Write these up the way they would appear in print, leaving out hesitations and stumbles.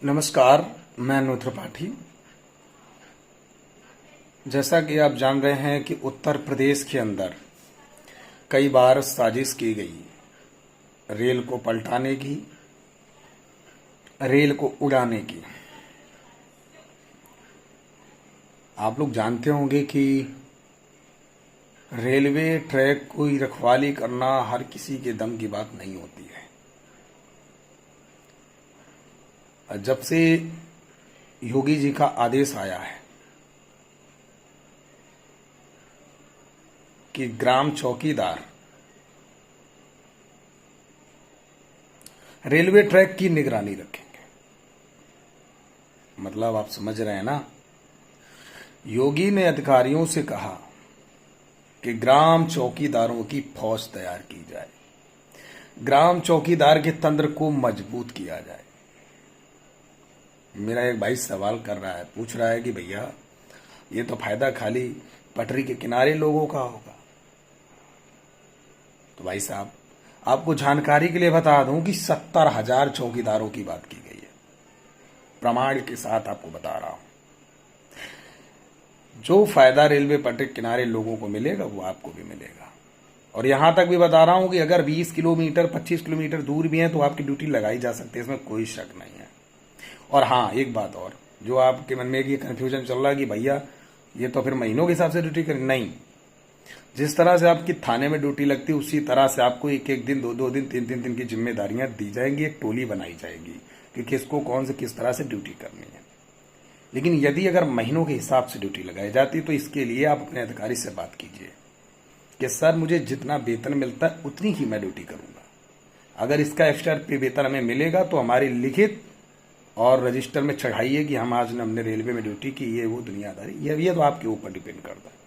नमस्कार, मैं अनुज त्रिपाठी। जैसा कि आप जान रहे हैं कि उत्तर प्रदेश के अंदर कई बार साजिश की गई रेल को पलटाने की, रेल को उड़ाने की। आप लोग जानते होंगे कि रेलवे ट्रैक की रखवाली करना हर किसी के दम की बात नहीं होती है। जब से योगी जी का आदेश आया है कि ग्राम चौकीदार रेलवे ट्रैक की निगरानी रखेंगे, मतलब आप समझ रहे हैं ना। योगी ने अधिकारियों से कहा कि ग्राम चौकीदारों की फौज तैयार की जाए, ग्राम चौकीदार के तंत्र को मजबूत किया जाए। मेरा एक भाई सवाल कर रहा है, पूछ रहा है कि भैया ये तो फायदा खाली पटरी के किनारे लोगों का होगा। तो भाई साहब, आपको जानकारी के लिए बता दूं कि 70,000 चौकीदारों की बात की गई है। प्रमाण के साथ आपको बता रहा हूं। जो फायदा रेलवे पटरी के किनारे लोगों को मिलेगा वो आपको भी मिलेगा। और यहां तक भी बता रहा हूं कि अगर 20 किलोमीटर 25 किलोमीटर दूर भी है तो आपकी ड्यूटी लगाई जा सकती है, इसमें कोई शक नहीं है। और हाँ, एक बात और, जो आपके मन में ये कंफ्यूजन चल रहा है कि भैया ये तो फिर महीनों के हिसाब से ड्यूटी करें, नहीं। जिस तरह से आपकी थाने में ड्यूटी लगती है उसी तरह से आपको एक एक दिन, दो दो दिन, तीन तीन दिन की जिम्मेदारियां दी जाएंगी। एक टोली बनाई जाएगी कि किसको कौन से किस तरह से ड्यूटी करनी है। लेकिन यदि अगर महीनों के हिसाब से ड्यूटी लगाई जाती तो इसके लिए आप अपने अधिकारी से बात कीजिए कि सर मुझे जितना वेतन मिलता है उतनी ही मैं ड्यूटी करूंगा। अगर इसका एक्स्ट्रा वेतन हमें मिलेगा तो हमारी लिखित और रजिस्टर में चढ़ाइए कि हम आज हमने रेलवे में ड्यूटी की, ये वो दुनियादारी। ये तो आपके ऊपर डिपेंड करता है।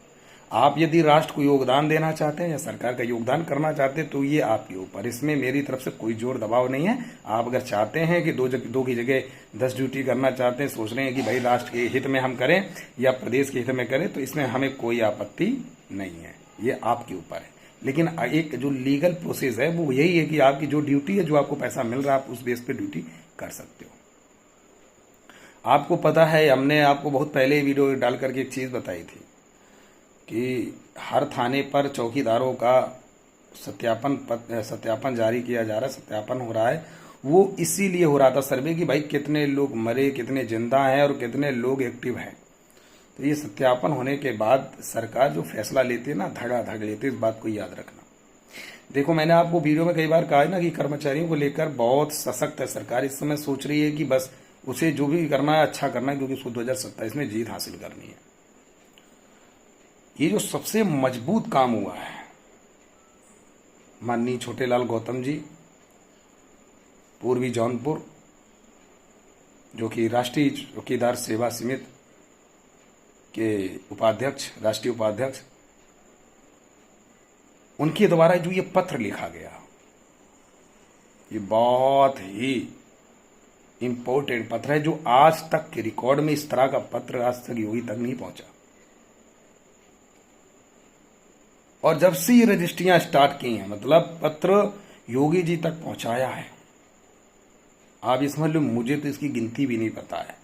आप यदि राष्ट्र को योगदान देना चाहते हैं या सरकार का योगदान करना चाहते हैं तो ये आपके ऊपर, इसमें मेरी तरफ से कोई जोर दबाव नहीं है। आप अगर चाहते हैं कि दो की जगह 10 ड्यूटी करना चाहते हैं, सोच रहे हैं कि भाई राष्ट्र के हित में हम करें या प्रदेश के हित में करें, तो इसमें हमें कोई आपत्ति नहीं है, ये आपके ऊपर है। लेकिन एक जो लीगल प्रोसेस है वो यही है कि आपकी जो ड्यूटी है, जो आपको पैसा मिल रहा है, आप उस बेस पे ड्यूटी कर सकते हो। आपको पता है, हमने आपको बहुत पहले वीडियो डाल करके एक चीज बताई थी कि हर थाने पर चौकीदारों का सत्यापन जारी किया जा रहा है, सत्यापन हो रहा है। वो इसीलिए हो रहा था सर्वे कि भाई कितने लोग मरे, कितने जिंदा हैं और कितने लोग एक्टिव हैं। तो ये सत्यापन होने के बाद सरकार जो फैसला लेती है ना, धड़ाधड़ लेती है, इस बात को याद रखना। देखो, मैंने आपको वीडियो में कई बार कहा है ना कि कर्मचारियों को लेकर बहुत सशक्त है सरकार। इस समय सोच रही है कि बस उसे जो भी करना है अच्छा करना है, क्योंकि उसको 2027 में जीत हासिल करनी है। ये जो सबसे मजबूत काम हुआ है, माननीय छोटेलाल गौतम जी, पूर्वी जौनपुर, जो कि राष्ट्रीय चौकीदार सेवा समिति के उपाध्यक्ष, राष्ट्रीय उपाध्यक्ष, उनके द्वारा जो ये पत्र लिखा गया, ये बहुत ही इंपॉर्टेंट पत्र है, जो आज तक के रिकॉर्ड में इस तरह का पत्र आज तक योगी तक नहीं पहुंचा। और जब से ये रजिस्ट्रियां स्टार्ट की हैं, मतलब पत्र योगी जी तक पहुंचाया है। आप ये समझ लो, मुझे तो इसकी गिनती भी नहीं पता है।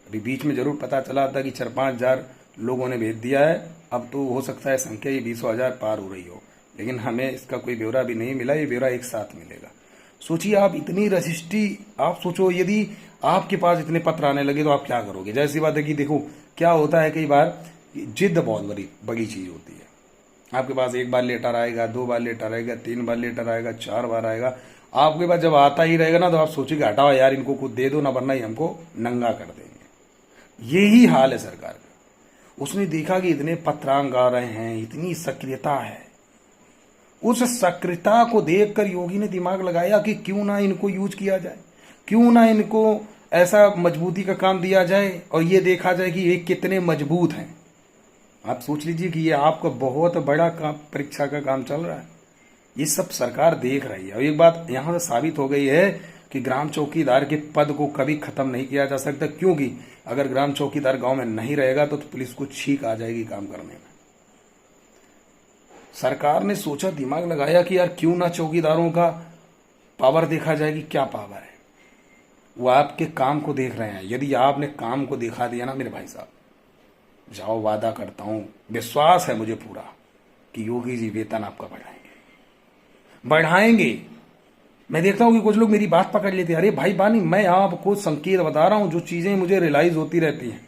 अभी बीच में जरूर पता चला था कि 4-5 हजार लोगों ने भेज दिया है। अब तो हो सकता है संख्या ये 20,000 पार हो रही हो, लेकिन हमें इसका कोई ब्यौरा भी नहीं मिला। ये ब्यौरा एक साथ मिलेगा। सोचिए, आप इतनी रजिस्ट्री, आप सोचो यदि आपके पास इतने पत्र आने लगे तो आप क्या करोगे। जैसी बात है कि देखो क्या होता है, कई बार जिद बहुत बड़ी चीज होती है। आपके पास एक बार लेटर आएगा, 2 बार लेटर आएगा, 3 बार लेटर आएगा, 4 बार आएगा। आपके पास जब आता ही रहेगा ना तो आप सोचिए हटाओ यार, इनको कुछ दे दो ना, वरना ही हमको नंगा कर देंगे। यही हाल है सरकार का। उसने देखा कि इतने पत्रांक आ रहे हैं, इतनी सक्रियता है। उस सक्रियता को देखकर योगी ने दिमाग लगाया कि क्यों ना इनको यूज किया जाए, क्यों ना इनको ऐसा मजबूती का काम दिया जाए और ये देखा जाए कि ये कितने मजबूत हैं। आप सोच लीजिए कि ये आपका बहुत बड़ा परीक्षा का काम चल रहा है। ये सब सरकार देख रही है। और एक बात यहां से साबित हो गई है कि ग्राम चौकीदार के पद को कभी खत्म नहीं किया जा सकता, क्योंकि अगर ग्राम चौकीदार गांव में नहीं रहेगा तो पुलिस को छींक आ जाएगी काम करने में। सरकार ने सोचा, दिमाग लगाया कि यार क्यों ना चौकीदारों का पावर देखा जाए कि क्या पावर है। वो आपके काम को देख रहे हैं। यदि आपने काम को दिखा दिया ना मेरे भाई साहब, जाओ, वादा करता हूं, विश्वास है मुझे पूरा कि योगी जी वेतन आपका बढ़ाएंगे। मैं देखता हूं कि कुछ लोग मेरी बात पकड़ लेते हैं। अरे भाई बानी, मैं आपको संकेत बता रहा हूं, जो चीजें मुझे रियलाइज होती रहती हैं।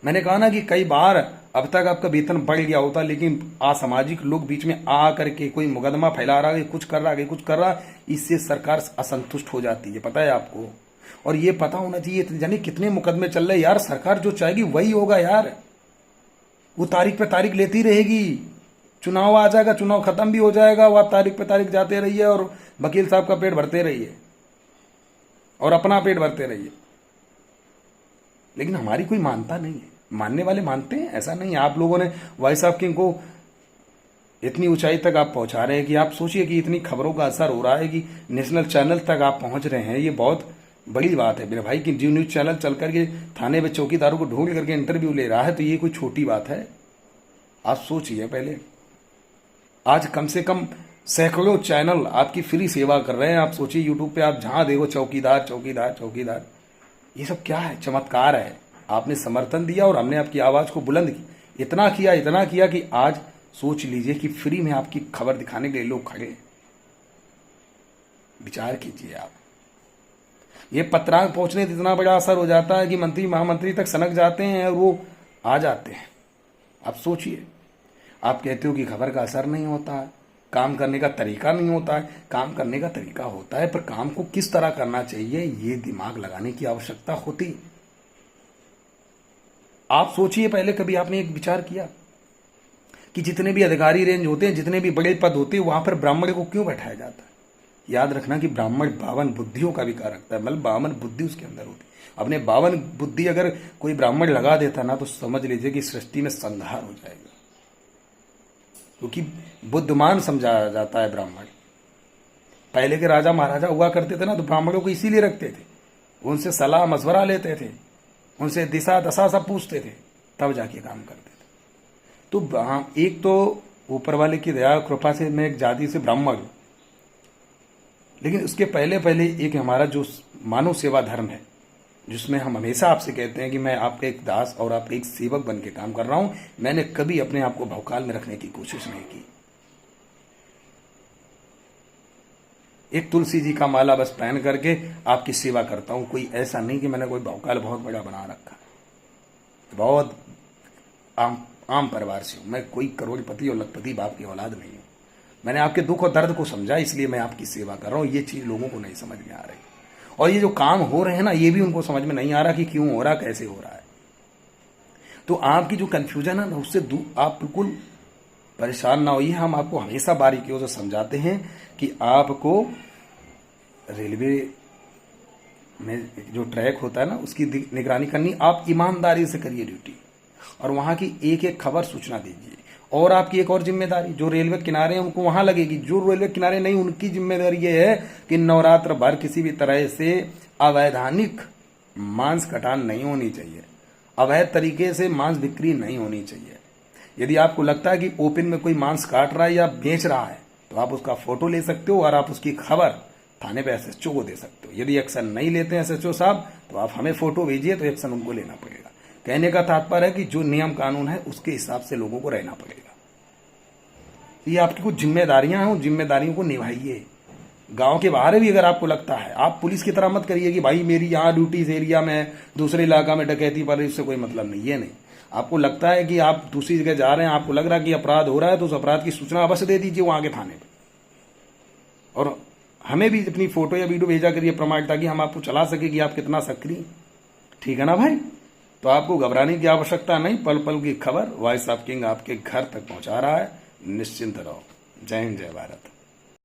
मैंने कहा ना कि कई बार अब तक आपका वेतन बढ़ गया होता, लेकिन असामाजिक लोग बीच में आ करके कोई मुकदमा फैला रहा है, कुछ कर रहा है, कुछ कर रहा, इससे सरकार असंतुष्ट हो जाती है, पता है आपको। और ये पता होना चाहिए, जाने कितने मुकदमे चल रहे यार, सरकार जो चाहेगी वही होगा यार। वो तारीख पे तारीख लेती रहेगी, चुनाव आ जाएगा, चुनाव खत्म भी हो जाएगा, वो आप तारीख पे तारीख जाते रहिए और वकील साहब का पेट भरते रहिए और अपना पेट भरते रहिए। लेकिन हमारी कोई मानता नहीं है, मानने वाले मानते हैं, ऐसा नहीं। आप लोगों ने वॉइस ऑफ किंग को इतनी ऊंचाई तक आप पहुंचा रहे हैं कि आप सोचिए कि इतनी खबरों का असर हो रहा है कि नेशनल चैनल तक आप पहुंच रहे हैं। ये बहुत बड़ी बात है मेरे भाई कि जी न्यूज चैनल चल करके थाने में चौकीदारों को ढूंढ करके इंटरव्यू ले रहा है, तो ये कोई छोटी बात है? आप सोचिए पहले। आज कम से कम सैकड़ों चैनल आपकी फ्री सेवा कर रहे हैं। आप सोचिए यूट्यूब पे आप जहां देखो चौकीदार चौकीदार चौकीदार, ये सब क्या है? चमत्कार है। आपने समर्थन दिया और हमने आपकी आवाज को बुलंद की, इतना किया कि आज सोच लीजिए कि फ्री में आपकी खबर दिखाने के लिए लोग खड़े। विचार कीजिए आप। ये पत्रांक पहुंचने से इतना बड़ा असर हो जाता है कि मंत्री महामंत्री तक सनक जाते हैं और वो आ जाते हैं। आप सोचिए, आप कहते हो कि खबर का असर नहीं होता है, काम करने का तरीका नहीं होता है। काम करने का तरीका होता है, पर काम को किस तरह करना चाहिए ये दिमाग लगाने की आवश्यकता होती। आप सोचिए, पहले कभी आपने एक विचार किया कि जितने भी अधिकारी रेंज होते हैं, जितने भी बड़े पद होते हैं, वहां पर ब्राह्मण को क्यों बैठाया जाता है? याद रखना कि ब्राह्मण 52 बुद्धियों का विकार रखता है, मतलब 52 बुद्धि उसके अंदर होती है। अपने 52 बुद्धि अगर कोई ब्राह्मण लगा देता ना, तो समझ लीजिए कि सृष्टि में संहार हो जाएगा, क्योंकि बुद्धिमान समझा जाता है ब्राह्मण। पहले के राजा महाराजा हुआ करते थे ना, तो ब्राह्मणों को इसीलिए रखते थे, उनसे सलाह मशवरा लेते थे, उनसे दिशा दशा सब पूछते थे, तब जाके काम करते थे। तो एक तो ऊपर वाले की दया कृपा से मैं एक जाति से ब्राह्मण हूं, लेकिन उसके पहले एक हमारा जो मानव सेवा धर्म है, जिसमें हम हमेशा आपसे कहते हैं कि मैं आपका एक दास और आपका एक सेवक बन के काम कर रहा हूं। मैंने कभी अपने आप को भवकाल में रखने की कोशिश नहीं की। एक तुलसी जी का माला बस पहन करके आपकी सेवा करता हूं, कोई ऐसा नहीं कि मैंने कोई भवकाल बहुत बड़ा बना रखा। बहुत आम परिवार से हूं मैं, कोई करोड़पति और लखपति बाप की औलाद नहीं हूं। मैंने आपके दुख और दर्द को समझा, इसलिए मैं आपकी सेवा कर रहा हूं। ये चीज लोगों को नहीं समझ में आ रही, और ये जो काम हो रहे हैं ना, ये भी उनको समझ में नहीं आ रहा कि क्यों हो रहा, कैसे हो रहा है। तो आपकी जो कंफ्यूजन है ना, उससे आप बिल्कुल परेशान ना होइए। हम आपको हमेशा बारीकियों से समझाते हैं कि आपको रेलवे में जो ट्रैक होता है ना, उसकी निगरानी करनी। आप ईमानदारी से करिए ड्यूटी, और वहां की एक एक खबर सूचना दीजिए। और आपकी एक और जिम्मेदारी, जो रेलवे किनारे हैं उनको वहां लगेगी, जो रेलवे किनारे नहीं उनकी जिम्मेदारी ये है कि नवरात्र भर किसी भी तरह से अवैधानिक मांस कटान नहीं होनी चाहिए, अवैध तरीके से मांस बिक्री नहीं होनी चाहिए। यदि आपको लगता है कि ओपन में कोई मांस काट रहा है या बेच रहा है, तो आप उसका फोटो ले सकते हो और आप उसकी खबर थाने पे एसएचओ को दे सकते हो। यदि एक्शन नहीं लेते हैं एसएचओ साहब, तो आप हमें फोटो भेजिए, तो एक्शन उनको लेना पड़ेगा। कहने का तात्पर्य है कि जो नियम कानून है उसके हिसाब से लोगों को रहना पड़ेगा। ये आपकी कुछ जिम्मेदारियां हैं, उन जिम्मेदारियों को निभाइए। गांव के बाहर भी अगर आपको लगता है, आप पुलिस की तरह मत करिए कि भाई मेरी यहाँ ड्यूटी इस एरिया में, दूसरे इलाका में डकैती पर, इससे कोई मतलब नहीं। ये नहीं, आपको लगता है कि आप दूसरी जगह जा रहे हैं, आपको लग रहा है कि अपराध हो रहा है, तो उस अपराध की सूचना अवश्य दे दीजिए वहां के थाने पर, और हमें भी अपनी फोटो या वीडियो भेजा करिए प्रमाण, ताकि हम आपको चला सके कि आप कितना सक्रिय। ठीक है ना भाई? तो आपको घबराने की आवश्यकता नहीं। पल पल की खबर वॉइस ऑफ किंग आपके घर तक पहुंचा रहा है, निश्चिंत रहो। जय हिंद, जय भारत।